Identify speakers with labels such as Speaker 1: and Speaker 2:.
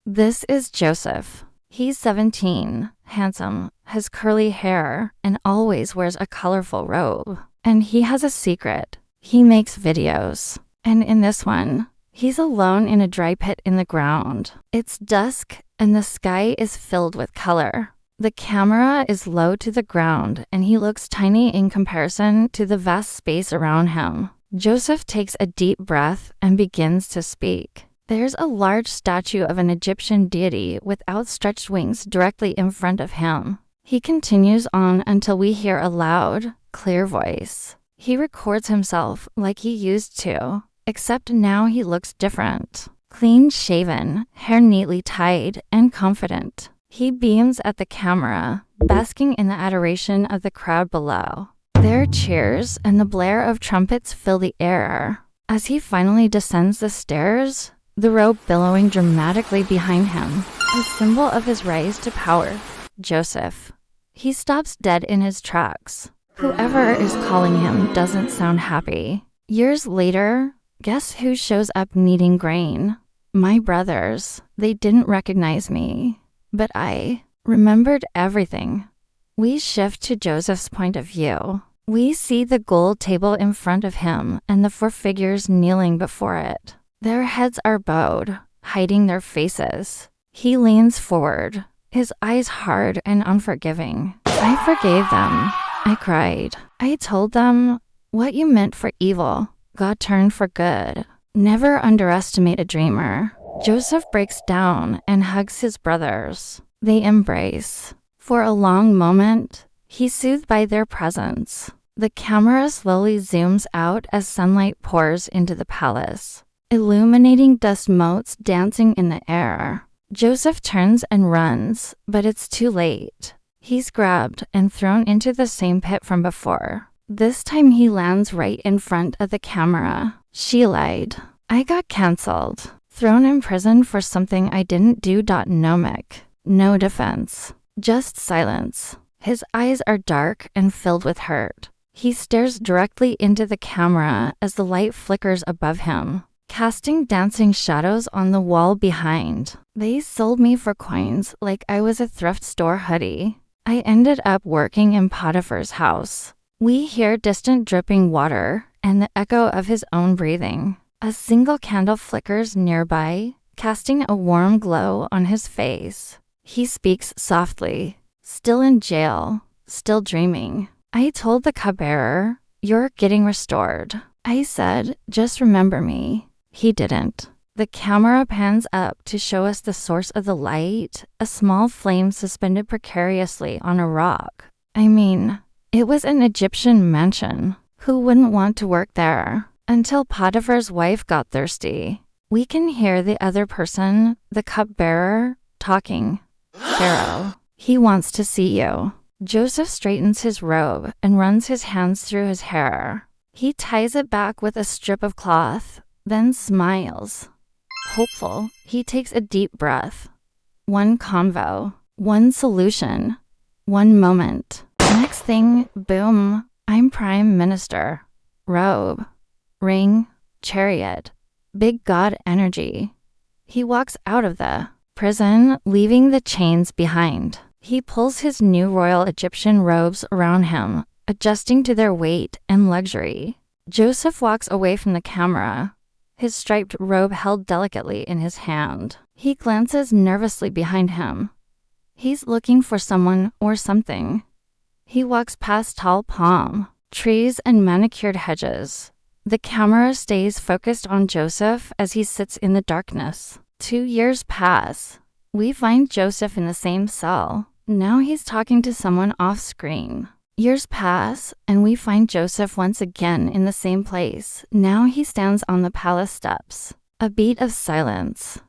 Speaker 1: This is Joseph. He's 17, handsome, has curly hair, and always wears a colorful robe. And he has a secret. He makes videos. And in this one, he's alone in a dry pit in the ground. It's dusk, and the sky is filled with color. The camera is low to the ground, and he looks tiny in comparison to the vast space around him. Joseph takes a deep breath and begins to speak. There's a large statue of an Egyptian deity with outstretched wings directly in front of him. He continues on until we hear a loud, clear voice. He records himself like he used to, except now he looks different. Clean-shaven, hair neatly tied, and confident. He beams at the camera, basking in the adoration of the crowd below. There are cheers, and the blare of trumpets fill the air. As he finally descends the stairs, the robe billowing dramatically behind him, a symbol of his rise to power. Joseph. He stops dead in his tracks. Whoever is calling him doesn't sound happy. Years later, guess who shows up needing grain? My brothers. They didn't recognize me, but I remembered everything. We shift to Joseph's point of view. We see the gold table in front of him and the 4 figures kneeling before it. Their heads are bowed, hiding their faces. He leans forward, his eyes hard and unforgiving. I forgave them. I cried. I told them, what you meant for evil, God turned for good. Never underestimate a dreamer. Joseph breaks down and hugs his brothers. They embrace. For a long moment, he's soothed by their presence. The camera slowly zooms out as sunlight pours into the palace, illuminating dust motes dancing in the air. Joseph turns and runs, but it's too late. He's grabbed and thrown into the same pit from before. This time he lands right in front of the camera. She lied. I got cancelled. Thrown in prison for something I didn't do. Nomic. No defense. Just silence. His eyes are dark and filled with hurt. He stares directly into the camera as the light flickers above him, casting dancing shadows on the wall behind. They sold me for coins like I was a thrift store hoodie. I ended up working in Potiphar's house. We hear distant dripping water and the echo of his own breathing. A single candle flickers nearby, casting a warm glow on his face. He speaks softly, still in jail, still dreaming. I told the cupbearer, you're getting restored. I said, just remember me. He didn't. The camera pans up to show us the source of the light, a small flame suspended precariously on a rock. I mean, it was an Egyptian mansion. Who wouldn't want to work there? Until Potiphar's wife got thirsty. We can hear the other person, the cupbearer, talking. Pharaoh, he wants to see you. Joseph straightens his robe and runs his hands through his hair. He ties it back with a strip of cloth, then smiles. Hopeful, he takes a deep breath. One convo, one solution, one moment. Next thing, boom, I'm Prime Minister. Robe, ring, chariot, big god energy. He walks out of the prison, leaving the chains behind. He pulls his new royal Egyptian robes around him, adjusting to their weight and luxury. Joseph walks away from the camera, his striped robe held delicately in his hand. He glances nervously behind him. He's looking for someone or something. He walks past tall palm, trees, and manicured hedges. The camera stays focused on Joseph as he sits in the darkness. 2 years pass. We find Joseph in the same cell. Now he's talking to someone off screen. Years pass, and we find Joseph once again in the same place. Now he stands on the palace steps. A beat of silence.